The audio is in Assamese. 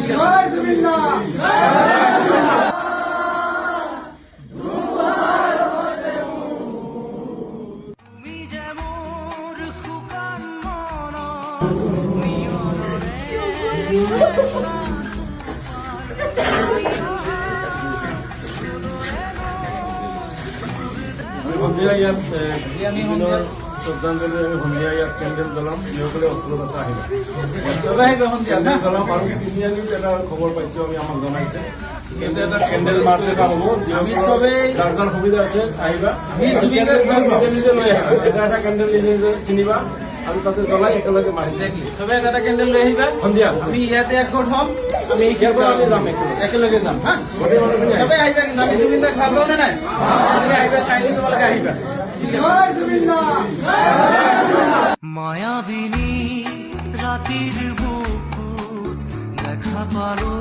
জয় জুবিল্লা সন্ধিয়া ইয়াত শ্ৰদ্ধাঞ্জলি আমি সন্ধিয়া ইয়াত কেণ্ডেল জ্বলাম যিসকলে অস্ত্ৰত আছে আহিবা কেণ্ডেল জ্বলাম আৰু তিনিআলিত এটা খবৰ পাইছো আমি আমাক জনাইছে কিন্তু এটা কেণ্ডেল মাৰ্চ এটা হ'ব যাৰ যাৰ সুবিধা আছে আহিবা নিজে নিজে লৈ আহিবা এটা এটা কেণ্ডেল নিজে নিজে কিনিবা আৰু তাতে জ্বলাই একেলগে মাৰিছে চবে এটা কেণ্ডেল লৈ আহিবা সন্ধিয়া আমি ইয়াতে একগোট হ'ম আমি ইয়াৰ পৰা আমি যাম একেলগে যাম হা গোটেই মানুহখিনি চবে আহিবা কিন্তু আমি জুবিন দাক ভাল পাওঁ নে নাই আহিবা চাইলে তোমালোকে আহিবা জয় জুবিল্লা মায়াবিনী রাতির বুকু দেখা পালো